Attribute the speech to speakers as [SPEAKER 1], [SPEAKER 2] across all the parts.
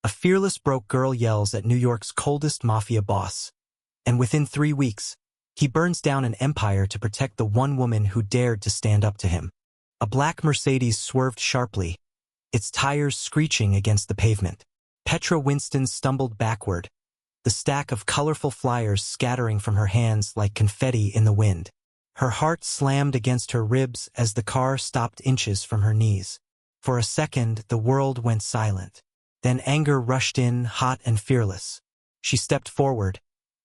[SPEAKER 1] A fearless broke girl yells at New York's coldest mafia boss. And within 3 weeks, he burns down an empire to protect the one woman who dared to stand up to him. A black Mercedes swerved sharply, its tires screeching against the pavement. Petra Winston stumbled backward, the stack of colorful flyers scattering from her hands like confetti in the wind. Her heart slammed against her ribs as the car stopped inches from her knees. For a second, the world went silent. Then anger rushed in, hot and fearless. She stepped forward,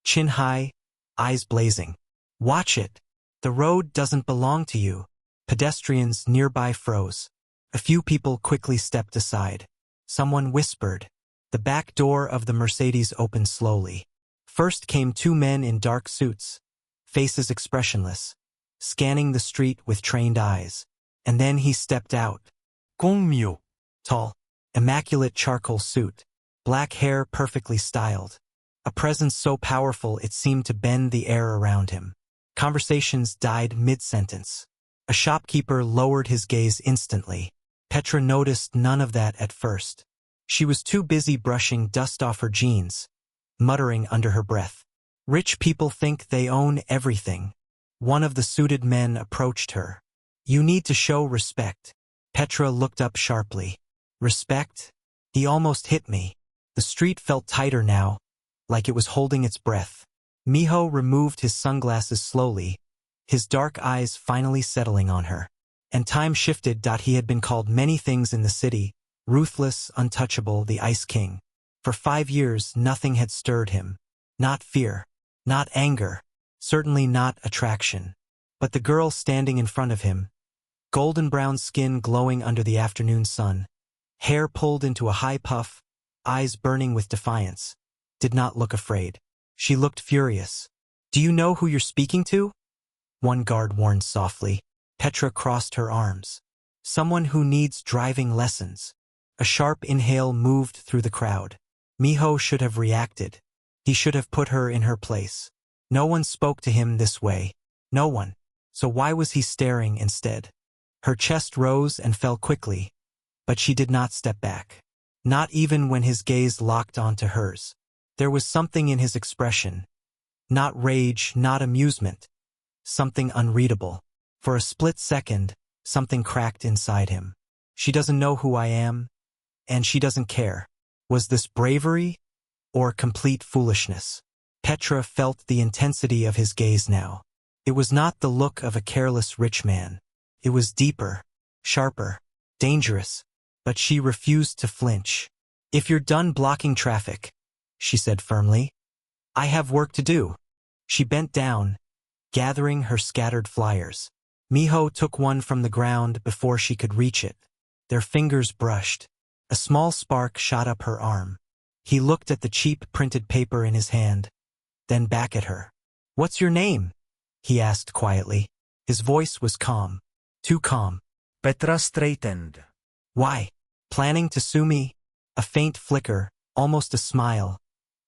[SPEAKER 1] chin high, eyes blazing. "Watch it! The road doesn't belong to you." Pedestrians nearby froze. A few people quickly stepped aside. Someone whispered. The back door of the Mercedes opened slowly. First came 2 men in dark suits, faces expressionless, scanning the street with trained eyes. And then he stepped out. Kong Miho. Tall, immaculate charcoal suit, black hair perfectly styled. A presence so powerful it seemed to bend the air around him. Conversations died mid-sentence. A shopkeeper lowered his gaze instantly. Petra noticed none of that at first. She was too busy brushing dust off her jeans, muttering under her breath. "Rich people think they own everything." One of the suited men approached her. "You need to show respect." Petra looked up sharply. "Respect?" He almost hit me. The street felt tighter now, like it was holding its breath. Miho removed his sunglasses slowly, his dark eyes finally settling on her. And time shifted. He had been called many things in the city: ruthless, untouchable, the Ice King. For 5 years, nothing had stirred him. Not fear, not anger, certainly not attraction. But the girl standing in front of him, golden brown skin glowing under the afternoon sun, hair pulled into a high puff, eyes burning with defiance, did not look afraid. She looked furious. "Do you know who you're speaking to?" One guard warned softly. Petra crossed her arms. "Someone who needs driving lessons." A sharp inhale moved through the crowd. Miho should have reacted. He should have put her in her place. No one spoke to him this way. No one. So why was he staring instead? Her chest rose and fell quickly, but she did not step back. Not even when his gaze locked onto hers. There was something in his expression. Not rage, not amusement. Something unreadable. For a split second, something cracked inside him. She doesn't know who I am, and she doesn't care. Was this bravery or complete foolishness? Petra felt the intensity of his gaze now. It was not the look of a careless rich man. It was deeper, sharper, dangerous, but she refused to flinch. "If you're done blocking traffic," she said firmly, "I have work to do." She bent down, gathering her scattered flyers. Miho took one from the ground before she could reach it. Their fingers brushed. A small spark shot up her arm. He looked at the cheap printed paper in his hand, then back at her. "What's your name?" he asked quietly. His voice was calm. Too calm.
[SPEAKER 2] Petra straightened.
[SPEAKER 1] "Why? Planning to sue me?" A faint flicker, almost a smile,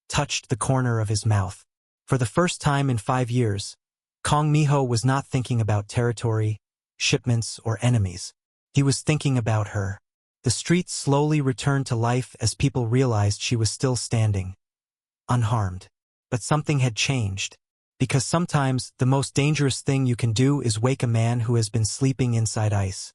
[SPEAKER 1] touched the corner of his mouth. For the first time in 5 years, Kong Miho was not thinking about territory, shipments, or enemies. He was thinking about her. The streets slowly returned to life as people realized she was still standing, unharmed. But something had changed. Because sometimes the most dangerous thing you can do is wake a man who has been sleeping inside ice.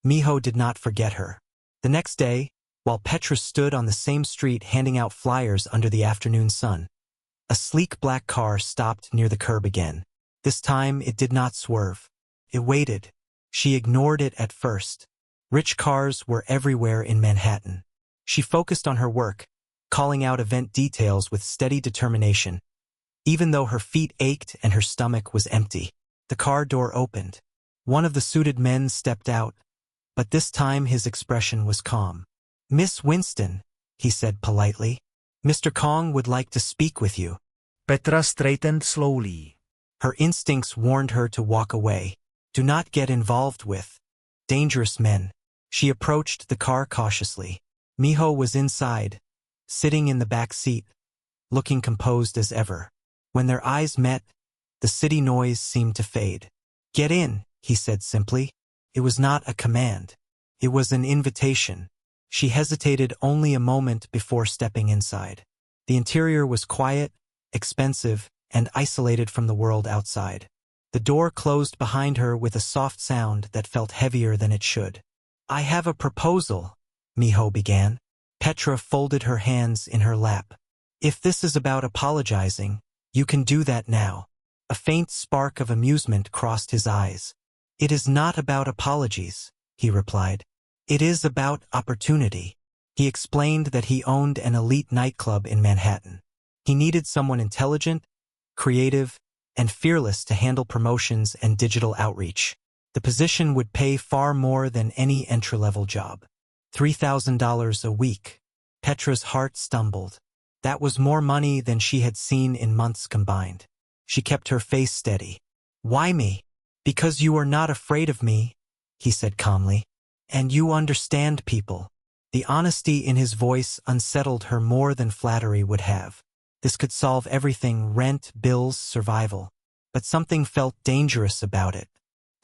[SPEAKER 1] Miho did not forget her. The next day, while Petra stood on the same street handing out flyers under the afternoon sun, a sleek black car stopped near the curb again. This time it did not swerve. It waited. She ignored it at first. Rich cars were everywhere in Manhattan. She focused on her work, calling out event details with steady determination. Even though her feet ached and her stomach was empty, the car door opened. One of the suited men stepped out, but this time his expression was calm. "Miss Winston," he said politely, "Mr. Kong would like to speak with you."
[SPEAKER 2] Petra straightened slowly.
[SPEAKER 1] Her instincts warned her to walk away. Do not get involved with dangerous men. She approached the car cautiously. Miho was inside, sitting in the back seat, looking composed as ever. When their eyes met, the city noise seemed to fade. "Get in," he said simply. It was not a command. It was an invitation. She hesitated only a moment before stepping inside. The interior was quiet, expensive, and isolated from the world outside. The door closed behind her with a soft sound that felt heavier than it should. "I have a proposal," Miho began. Petra folded her hands in her lap. "If this is about apologizing, you can do that now." A faint spark of amusement crossed his eyes. "It is not about apologies," he replied. "It is about opportunity." He explained that he owned an elite nightclub in Manhattan. He needed someone intelligent, creative, and fearless to handle promotions and digital outreach. The position would pay far more than any entry-level job. $3,000 a week. Petra's heart stumbled. That was more money than she had seen in months combined. She kept her face steady. "Why me?" "Because you are not afraid of me," he said calmly. "And you understand people." The honesty in his voice unsettled her more than flattery would have. This could solve everything: rent, bills, survival. But something felt dangerous about it.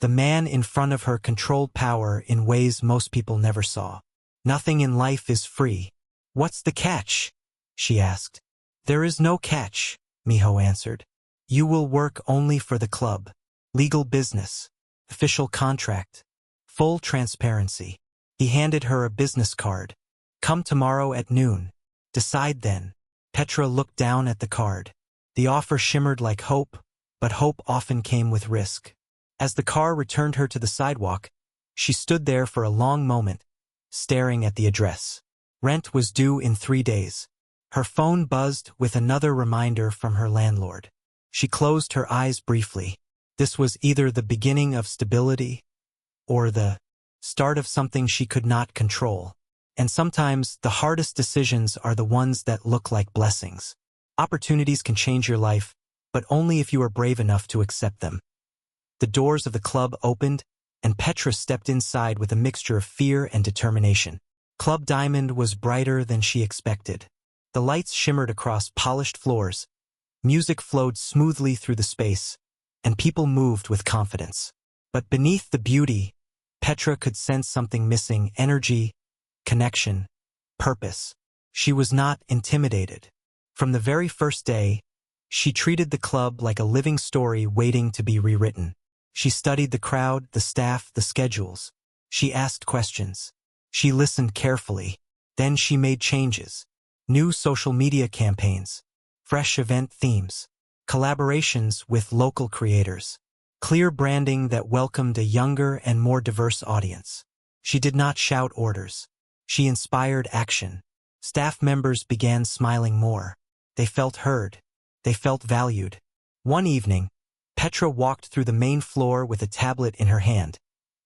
[SPEAKER 1] The man in front of her controlled power in ways most people never saw. "Nothing in life is free." "What's the catch?" she asked. "There is no catch," Miho answered. "You will work only for the club. Legal business. Official contract. Full transparency." He handed her a business card. "Come tomorrow at noon. Decide then." Petra looked down at the card. The offer shimmered like hope, but hope often came with risk. As the car returned her to the sidewalk, she stood there for a long moment, staring at the address. Rent was due in 3 days. Her phone buzzed with another reminder from her landlord. She closed her eyes briefly. This was either the beginning of stability or the start of something she could not control. And sometimes the hardest decisions are the ones that look like blessings. Opportunities can change your life, but only if you are brave enough to accept them. The doors of the club opened, and Petra stepped inside with a mixture of fear and determination. Club Diamond was brighter than she expected. The lights shimmered across polished floors, music flowed smoothly through the space, and people moved with confidence. But beneath the beauty, Petra could sense something missing: energy, connection, purpose. She was not intimidated. From the very first day, she treated the club like a living story waiting to be rewritten. She studied the crowd, the staff, the schedules. She asked questions. She listened carefully. Then she made changes. New social media campaigns, fresh event themes, collaborations with local creators, clear branding that welcomed a younger and more diverse audience. She did not shout orders. She inspired action. Staff members began smiling more. They felt heard. They felt valued. One evening, Petra walked through the main floor with a tablet in her hand,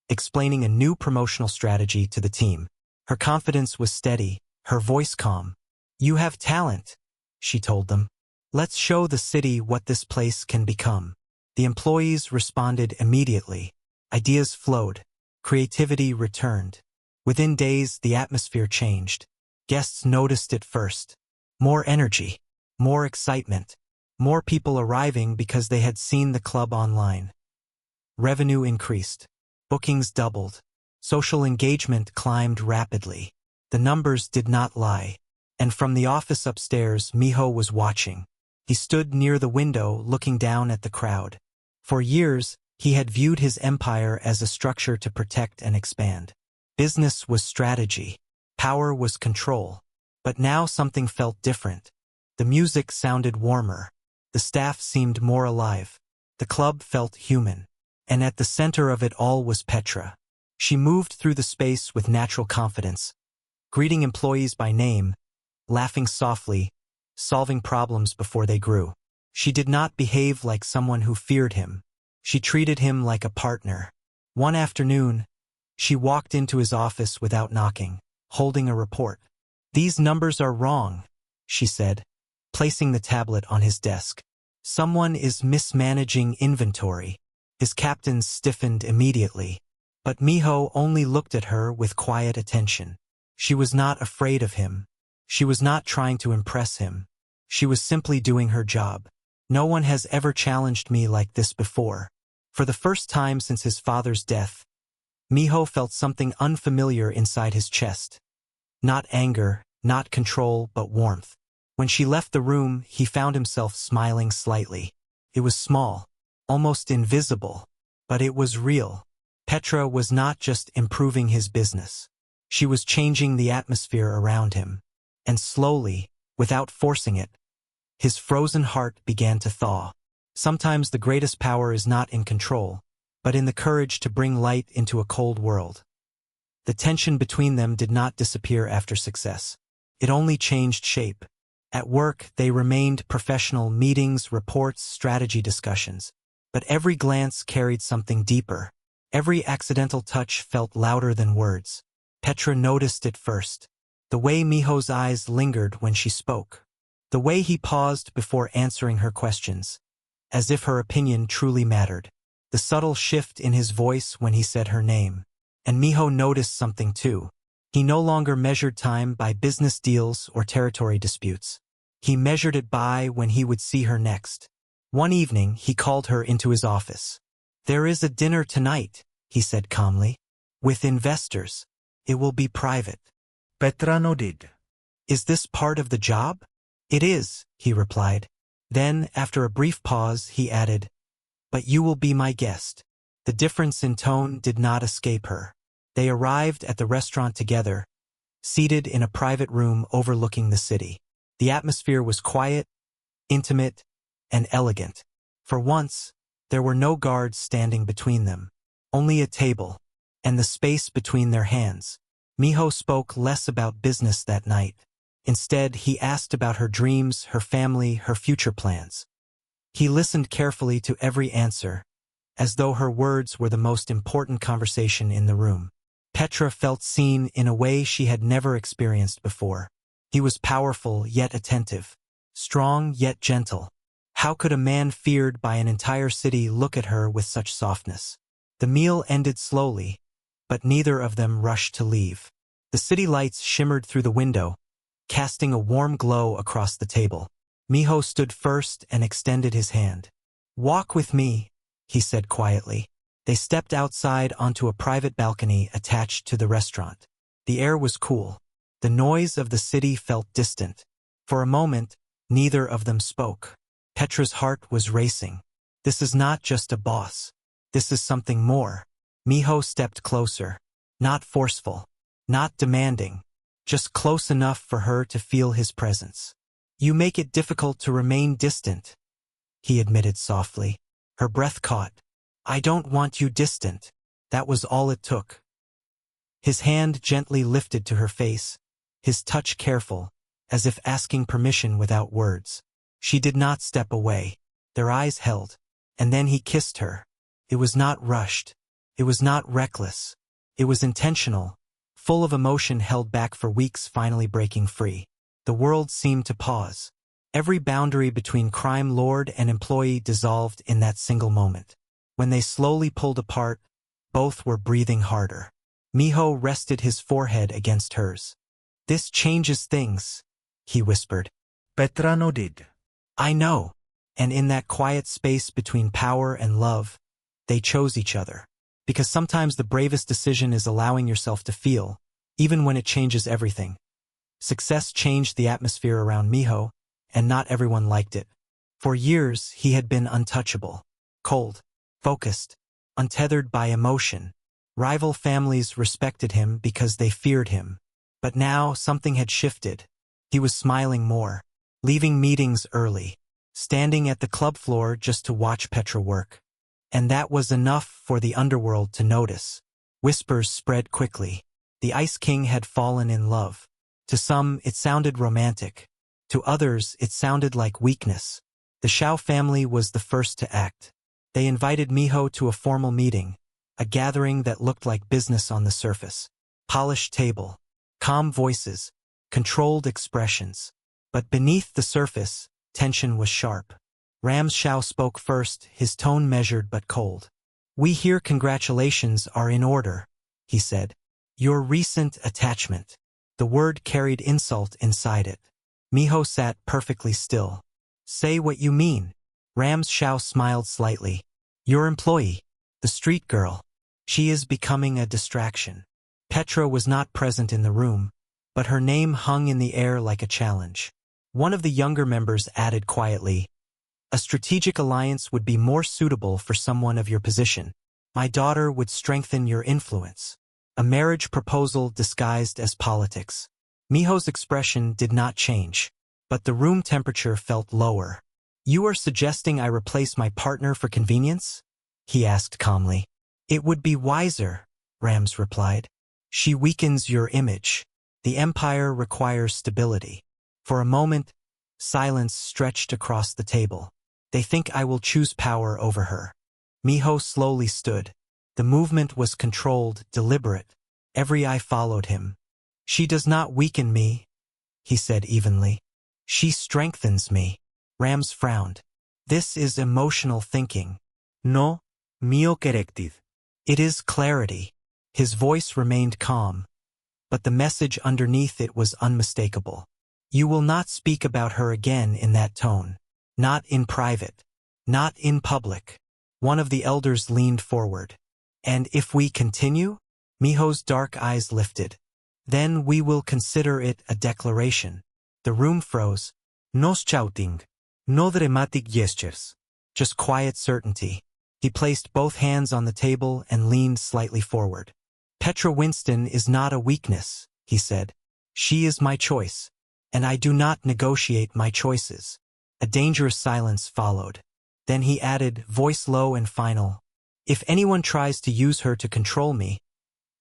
[SPEAKER 1] explaining a new promotional strategy to the team. Her confidence was steady, her voice calm. "You have talent," she told them. "Let's show the city what this place can become." The employees responded immediately. Ideas flowed. Creativity returned. Within days, the atmosphere changed. Guests noticed it first. More energy, more excitement, more people arriving because they had seen the club online. Revenue increased. Bookings doubled. Social engagement climbed rapidly. The numbers did not lie. And from the office upstairs, Miho was watching. He stood near the window, looking down at the crowd. For years, he had viewed his empire as a structure to protect and expand. Business was strategy. Power was control. But now something felt different. The music sounded warmer. The staff seemed more alive. The club felt human. And at the center of it all was Petra. She moved through the space with natural confidence, greeting employees by name, laughing softly, solving problems before they grew. She did not behave like someone who feared him. She treated him like a partner. One afternoon, she walked into his office without knocking, holding a report. "These numbers are wrong," she said, placing the tablet on his desk. "Someone is mismanaging inventory." His captains stiffened immediately. But Miho only looked at her with quiet attention. She was not afraid of him. She was not trying to impress him. She was simply doing her job. "No one has ever challenged me like this before." For the first time since his father's death, Miho felt something unfamiliar inside his chest. Not anger, not control, but warmth. When she left the room, he found himself smiling slightly. It was small, almost invisible, but it was real. Petra was not just improving his business. She was changing the atmosphere around him. And slowly, without forcing it, his frozen heart began to thaw. Sometimes the greatest power is not in control, but in the courage to bring light into a cold world. The tension between them did not disappear after success. It only changed shape. At work, they remained professional: meetings, reports, strategy discussions. But every glance carried something deeper. Every accidental touch felt louder than words. Petra noticed it first. The way Miho's eyes lingered when she spoke. The way he paused before answering her questions, as if her opinion truly mattered. The subtle shift in his voice when he said her name. And Miho noticed something too. He no longer measured time by business deals or territory disputes. He measured it by when he would see her next. One evening, he called her into his office. "There is a dinner tonight," he said calmly. "With investors. It will be private."
[SPEAKER 2] Petra nodded.
[SPEAKER 1] "Is this part of the job?" "It is," he replied. Then, after a brief pause, he added, "But you will be my guest." The difference in tone did not escape her. They arrived at the restaurant together, seated in a private room overlooking the city. The atmosphere was quiet, intimate, and elegant. For once, there were no guards standing between them. Only a table, and the space between their hands. Miho spoke less about business that night. Instead, he asked about her dreams, her family, her future plans. He listened carefully to every answer, as though her words were the most important conversation in the room. Petra felt seen in a way she had never experienced before. He was powerful yet attentive, strong yet gentle. How could a man feared by an entire city look at her with such softness? The meal ended slowly, but neither of them rushed to leave. The city lights shimmered through the window, casting a warm glow across the table. Miho stood first and extended his hand. "Walk with me," he said quietly. They stepped outside onto a private balcony attached to the restaurant. The air was cool. The noise of the city felt distant. For a moment, neither of them spoke. Petra's heart was racing. This is not just a boss. This is something more. Miho stepped closer. Not forceful. Not demanding. Just close enough for her to feel his presence. "You make it difficult to remain distant," he admitted softly. Her breath caught. "I don't want you distant." That was all it took. His hand gently lifted to her face, his touch careful, as if asking permission without words. She did not step away. Their eyes held, and then he kissed her. It was not rushed. It was not reckless. It was intentional, full of emotion held back for weeks, finally breaking free. The world seemed to pause. Every boundary between crime lord and employee dissolved in that single moment. When they slowly pulled apart, both were breathing harder. Miho rested his forehead against hers. "This changes things," he whispered.
[SPEAKER 2] Petra nodded.
[SPEAKER 1] "I know." And in that quiet space between power and love, they chose each other. Because sometimes the bravest decision is allowing yourself to feel, even when it changes everything. Success changed the atmosphere around Miho, and not everyone liked it. For years, he had been untouchable, cold, focused, untethered by emotion. Rival families respected him because they feared him. But now something had shifted. He was smiling more, leaving meetings early, standing at the club floor just to watch Petra work. And that was enough for the underworld to notice. Whispers spread quickly. The Ice King had fallen in love. To some, it sounded romantic. To others, it sounded like weakness. The Shao family was the first to act. They invited Miho to a formal meeting, a gathering that looked like business on the surface. Polished table, calm voices, controlled expressions. But beneath the surface, tension was sharp. Ram Shao spoke first, his tone measured but cold. "We hear congratulations are in order," he said. "Your recent attachment." The word carried insult inside it. Miho sat perfectly still. "Say what you mean." Ram Shao smiled slightly. "Your employee, the street girl. She is becoming a distraction." Petra was not present in the room, but her name hung in the air like a challenge. One of the younger members added quietly, "A strategic alliance would be more suitable for someone of your position. My daughter would strengthen your influence." A marriage proposal disguised as politics. Miho's expression did not change, but the room temperature felt lower. "You are suggesting I replace my partner for convenience?" he asked calmly. "It would be wiser," Rams replied. "She weakens your image. The empire requires stability." For a moment, silence stretched across the table. "They think I will choose power over her." Miho slowly stood. The movement was controlled, deliberate. Every eye followed him. "She does not weaken me," he said evenly. "She strengthens me." Rams frowned. "This is emotional thinking."
[SPEAKER 2] No, mio corrected.
[SPEAKER 1] "It is clarity." His voice remained calm, but the message underneath it was unmistakable. "You will not speak about her again in that tone. Not in private. Not in public." One of the elders leaned forward. "And if we continue?" Miho's dark eyes lifted. "Then we will consider it a declaration." The room froze.
[SPEAKER 2] No shouting. No dramatic gestures.
[SPEAKER 1] Just quiet certainty. He placed both hands on the table and leaned slightly forward. "Petra Winston is not a weakness," he said. "She is my choice, and I do not negotiate my choices." A dangerous silence followed. Then he added, voice low and final, "If anyone tries to use her to control me,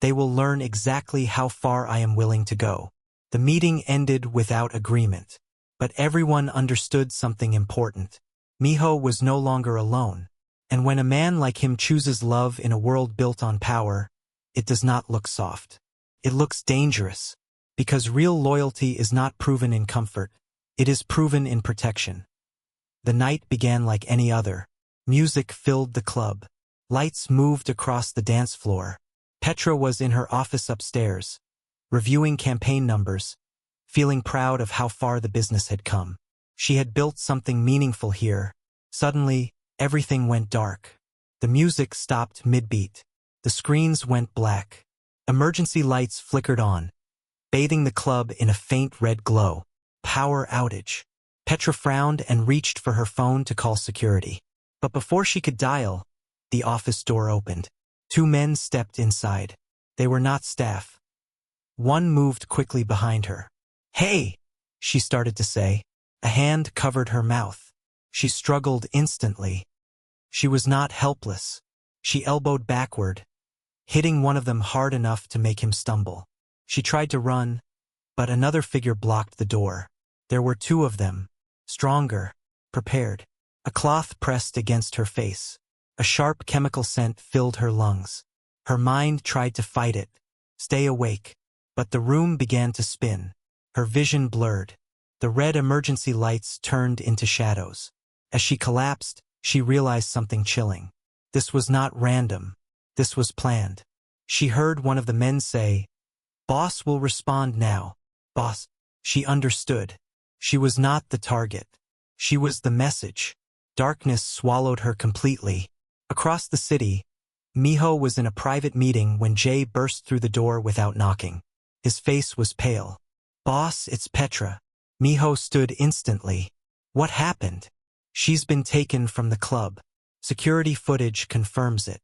[SPEAKER 1] they will learn exactly how far I am willing to go." The meeting ended without agreement, but everyone understood something important. Miho was no longer alone, and when a man like him chooses love in a world built on power, it does not look soft. It looks dangerous, because real loyalty is not proven in comfort, it is proven in protection. The night began like any other. Music filled the club. Lights moved across the dance floor. Petra was in her office upstairs, reviewing campaign numbers, feeling proud of how far the business had come. She had built something meaningful here. Suddenly, everything went dark. The music stopped mid-beat. The screens went black. Emergency lights flickered on, bathing the club in a faint red glow. Power outage. Petra frowned and reached for her phone to call security. But before she could dial, the office door opened. Two men stepped inside. They were not staff. One moved quickly behind her. "Hey!" she started to say. A hand covered her mouth. She struggled instantly. She was not helpless. She elbowed backward, hitting one of them hard enough to make him stumble. She tried to run, but another figure blocked the door. There were two of them, stronger, prepared. A cloth pressed against her face. A sharp chemical scent filled her lungs. Her mind tried to fight it, stay awake, but the room began to spin. Her vision blurred. The red emergency lights turned into shadows. As she collapsed, she realized something chilling. This was not random. This was planned. She heard one of the men say, "Boss will respond now." Boss. She understood. She was not the target. She was the message. Darkness swallowed her completely. Across the city, Miho was in a private meeting when Jay burst through the door without knocking. His face was pale. "Boss, it's Petra." Miho stood instantly. "What happened?" "She's been taken from the club. Security footage confirms it."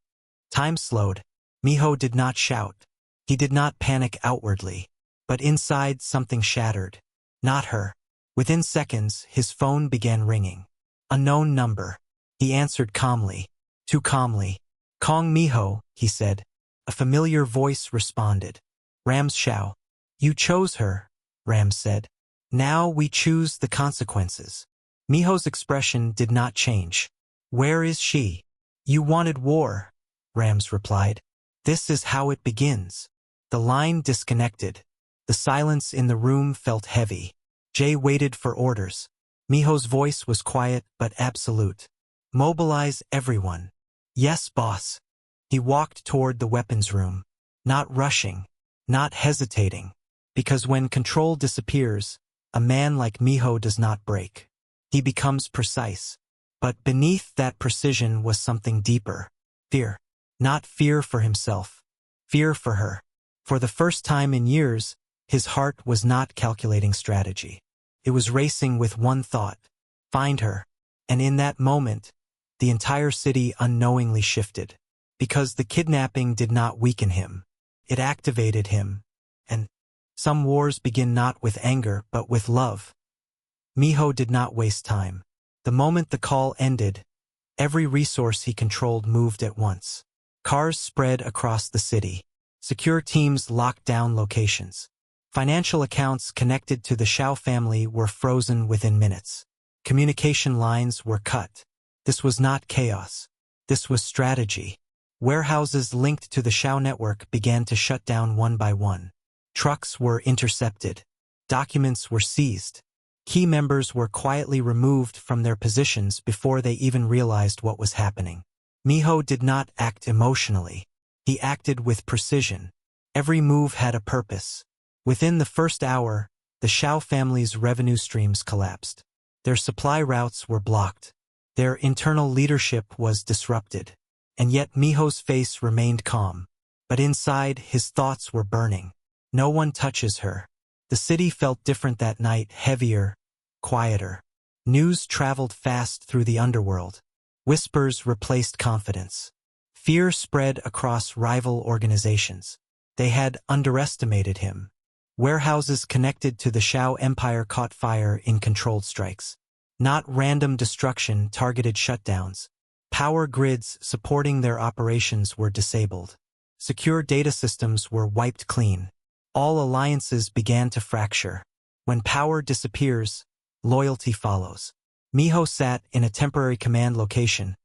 [SPEAKER 1] Time slowed. Miho did not shout. He did not panic outwardly. But inside something shattered. Not her. Within seconds, his phone began ringing. Unknown number. He answered calmly. Too calmly. "Kong Miho," he said. A familiar voice responded. "Rams Shao." "You chose her," Rams said. "Now we choose the consequences." Miho's expression did not change. "Where is she?" "You wanted war," Rams replied. "This is how it begins." The line disconnected. The silence in the room felt heavy. Jay waited for orders. Miho's voice was quiet but absolute. "Mobilize everyone." "Yes, boss." He walked toward the weapons room. Not rushing. Not hesitating. Because when control disappears, a man like Miho does not break. He becomes precise. But beneath that precision was something deeper. Fear. Not fear for himself. Fear for her. For the first time in years, His heart was not calculating strategy. It was racing with one thought: find her. And in that moment, the entire city unknowingly shifted. Because the kidnapping did not weaken him. It activated him. And some wars begin not with anger but with love. Miho did not waste time. The moment the call ended, every resource he controlled moved at once. Cars spread across the city. Secure teams locked down locations. Financial accounts connected to the Shao family were frozen within minutes. Communication lines were cut. This was not chaos. This was strategy. Warehouses linked to the Shao network began to shut down one by one. Trucks were intercepted. Documents were seized. Key members were quietly removed from their positions before they even realized what was happening. Miho did not act emotionally. He acted with precision. Every move had a purpose. Within the first hour, the Shao family's revenue streams collapsed. Their supply routes were blocked. Their internal leadership was disrupted. And yet Miho's face remained calm. But inside, his thoughts were burning. No one touches her. The city felt different that night, heavier, quieter. News traveled fast through the underworld. Whispers replaced confidence. Fear spread across rival organizations. They had underestimated him. Warehouses connected to the Shao Empire caught fire in controlled strikes. Not random destruction, targeted shutdowns. Power grids supporting their operations were disabled. Secure data systems were wiped clean. All alliances began to fracture. When power disappears, loyalty follows. Miho sat in a temporary command location,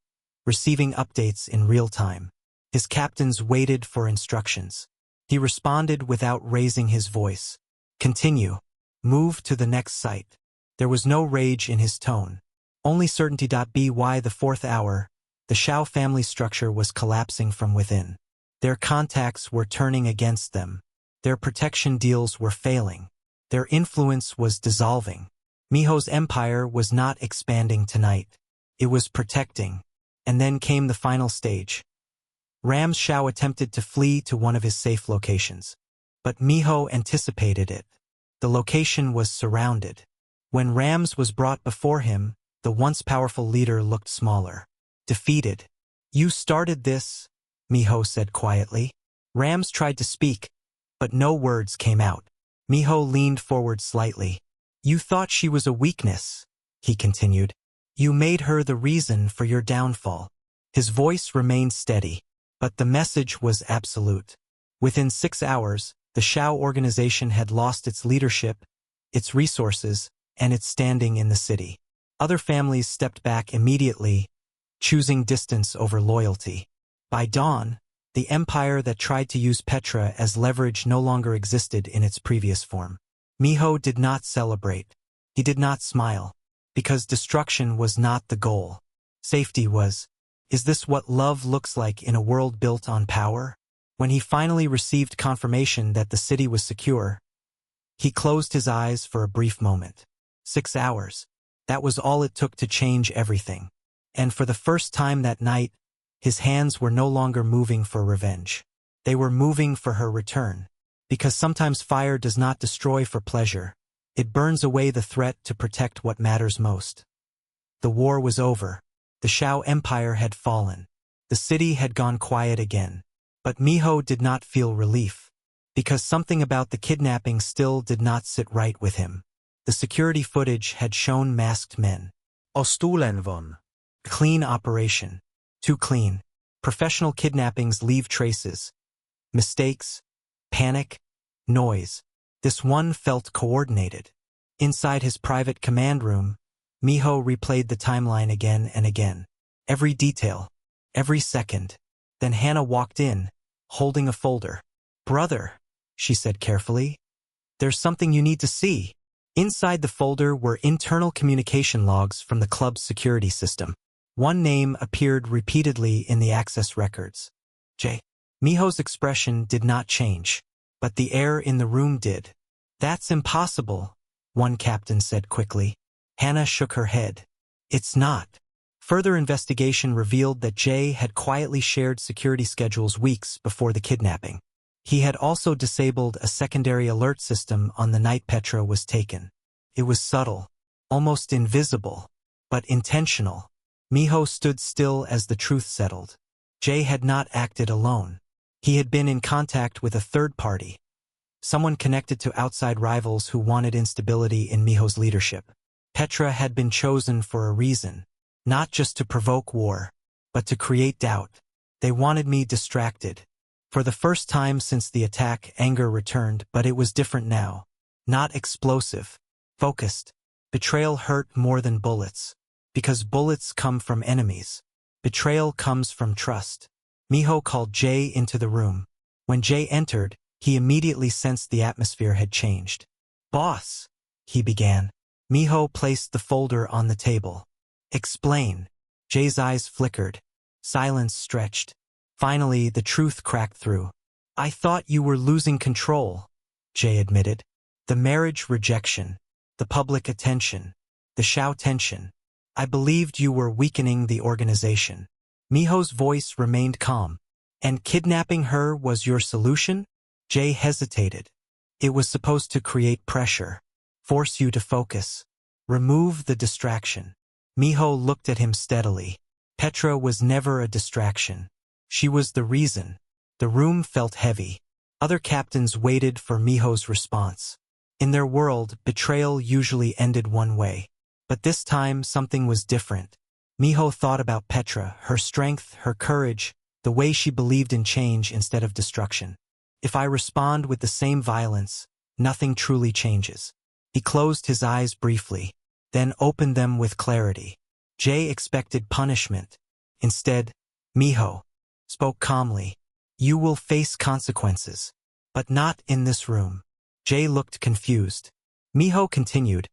[SPEAKER 1] receiving updates in real time. His captains waited for instructions. He responded without raising his voice. Continue. Move to the next site. There was no rage in his tone. Only certainty. By the fourth hour, the Shao family structure was collapsing from within. Their contacts were turning against them. Their protection deals were failing. Their influence was dissolving. Miho's empire was not expanding tonight. It was protecting. And then came the final stage. Rams Shao attempted to flee to one of his safe locations. But Miho anticipated it. The location was surrounded. When Rams was brought before him, the once powerful leader looked smaller. Defeated. You started this, Miho said quietly. Rams tried to speak, but no words came out. Miho leaned forward slightly. You thought she was a weakness, he continued. You made her the reason for your downfall. His voice remained steady, but the message was absolute. Within 6 hours, the Shao organization had lost its leadership, its resources, and its standing in the city. Other families stepped back immediately, choosing distance over loyalty. By dawn, the empire that tried to use Petra as leverage no longer existed in its previous form. Miho did not celebrate. He did not smile, because destruction was not the goal. Safety was. Is this what love looks like in a world built on power? When he finally received confirmation that the city was secure, he closed his eyes for a brief moment. 6 hours. That was all it took to change everything. And for the first time that night, his hands were no longer moving for revenge. They were moving for her return. Because sometimes fire does not destroy for pleasure. It burns away the threat to protect what matters most. The war was over. The Shao Empire had fallen. The city had gone quiet again. But Miho did not feel relief. Because something about the kidnapping still did not sit right with him. The security footage had shown masked men.
[SPEAKER 2] Ostulenvon.
[SPEAKER 1] Clean operation. Too clean. Professional kidnappings leave traces. Mistakes, panic, noise. This one felt coordinated. Inside his private command room, Miho replayed the timeline again and again. Every detail, every second. Then Hannah walked in, holding a folder. Brother, she said carefully, there's something you need to see. Inside the folder were internal communication logs from the club's security system. One name appeared repeatedly in the access records. J. Miho's expression did not change, but the air in the room did. That's impossible, one captain said quickly. Hannah shook her head. It's not. Further investigation revealed that Jay had quietly shared security schedules weeks before the kidnapping. He had also disabled a secondary alert system on the night Petra was taken. It was subtle, almost invisible, but intentional. Miho stood still as the truth settled. Jay had not acted alone. He had been in contact with a third party, someone connected to outside rivals who wanted instability in Miho's leadership. Petra had been chosen for a reason, not just to provoke war, but to create doubt. They wanted me distracted. For the first time since the attack, anger returned, but it was different now. Not explosive, focused. Betrayal hurt more than bullets, because bullets come from enemies. Betrayal comes from trust. Miho called Jay into the room. When Jay entered, he immediately sensed the atmosphere had changed. "Boss," he began. Miho placed the folder on the table. "Explain." Jay's eyes flickered. Silence stretched. Finally, the truth cracked through. "I thought you were losing control," Jay admitted. "The marriage rejection, the public attention, the Shao tension. I believed you were weakening the organization." Miho's voice remained calm. "And kidnapping her was your solution?" Jay hesitated. "It was supposed to create pressure, force you to focus, remove the distraction." Miho looked at him steadily. Petra was never a distraction. She was the reason. The room felt heavy. Other captains waited for Miho's response. In their world, betrayal usually ended one way. But this time, something was different. Miho thought about Petra, her strength, her courage, the way she believed in change instead of destruction. "If I respond with the same violence, nothing truly changes." He closed his eyes briefly, then opened them with clarity. Jay expected punishment. Instead, Miho spoke calmly. "You will face consequences, but not in this room." Jay looked confused. Miho continued,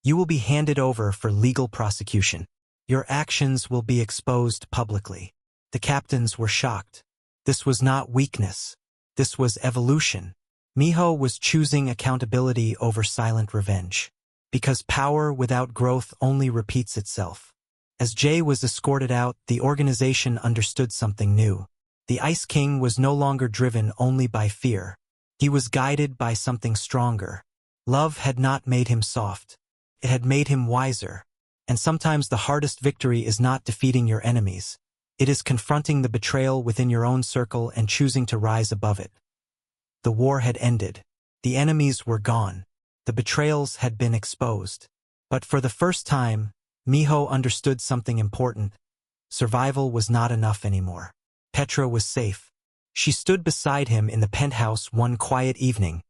[SPEAKER 1] "You will be handed over for legal prosecution. Your actions will be exposed publicly." The captains were shocked. This was not weakness. This was evolution. Miho was choosing accountability over silent revenge. Because power without growth only repeats itself. As Jay was escorted out, the organization understood something new. The Ice King was no longer driven only by fear. He was guided by something stronger. Love had not made him soft. It had made him wiser. And sometimes the hardest victory is not defeating your enemies. It is confronting the betrayal within your own circle and choosing to rise above it. The war had ended. The enemies were gone. The betrayals had been exposed. But for the first time, Miho understood something important. Survival was not enough anymore. Petra was safe. She stood beside him in the penthouse one quiet evening,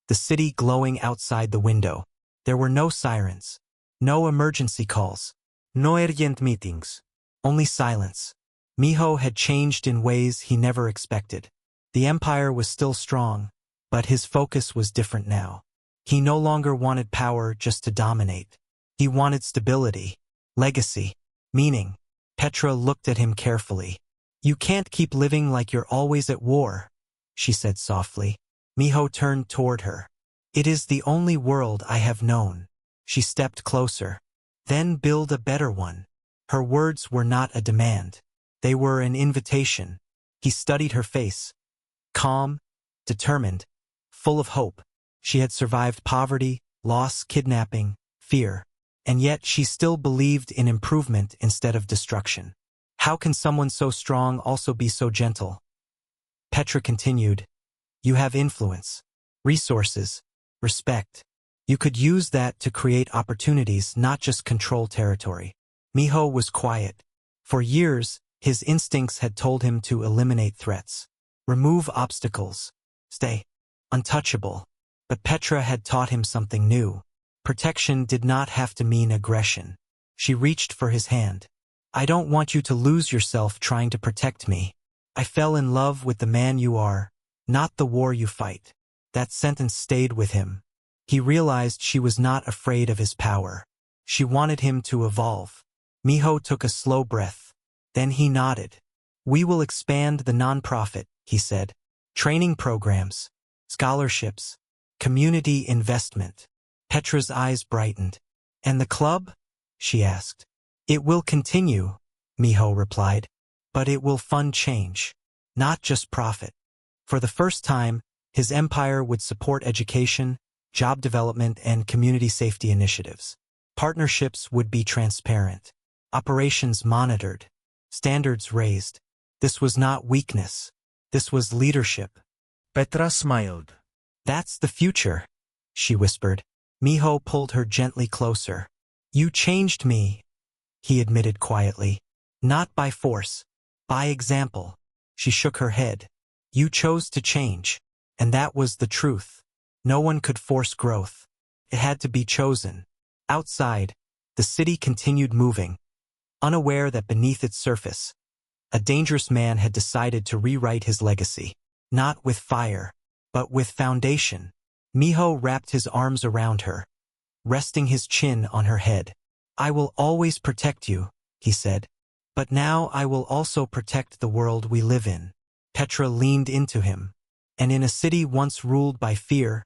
[SPEAKER 1] the city glowing outside the window. There were no sirens, no emergency calls, no urgent meetings, only silence. Miho had changed in ways he never expected. The empire was still strong, but his focus was different now. He no longer wanted power just to dominate. He wanted stability, legacy, meaning. Petra looked at him carefully. "You can't keep living like you're always at war," she said softly. Miho turned toward her. "It is the only world I have known." She stepped closer. "Then build a better one." Her words were not a demand. They were an invitation. He studied her face. Calm, determined, full of hope. She had survived poverty, loss, kidnapping, fear. And yet she still believed in improvement instead of destruction. How can someone so strong also be so gentle? Petra continued, "You have influence, resources, respect. You could use that to create opportunities, not just control territory." Miho was quiet. For years, his instincts had told him to eliminate threats, remove obstacles, stay untouchable. But Petra had taught him something new. Protection did not have to mean aggression. She reached for his hand. "I don't want you to lose yourself trying to protect me. I fell in love with the man you are, not the war you fight." That sentence stayed with him. He realized she was not afraid of his power. She wanted him to evolve. Miho took a slow breath. Then he nodded. "We will expand the nonprofit," he said. "Training programs, scholarships, community investment." Petra's eyes brightened. "And the club?" she asked. "It will continue," Miho replied. "But it will fund change, not just profit." For the first time, his empire would support education, job development, and community safety initiatives. Partnerships would be transparent, operations monitored, standards raised. This was not weakness. This was leadership.
[SPEAKER 3] Petra smiled.
[SPEAKER 1] That's the future, she whispered. Miho pulled her gently closer. You changed me, he admitted quietly. Not by force, by example. She shook her head. You chose to change, and that was the truth. No one could force growth. It had to be chosen. Outside, the city continued moving, unaware that beneath its surface, a dangerous man had decided to rewrite his legacy. Not with fire, but with foundation. Miho wrapped his arms around her, resting his chin on her head. I will always protect you, he said. But now I will also protect the world we live in. Petra leaned into him, and in a city once ruled by fear,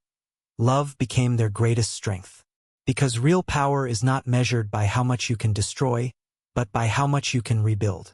[SPEAKER 1] love became their greatest strength. Because real power is not measured by how much you can destroy, but by how much you can rebuild.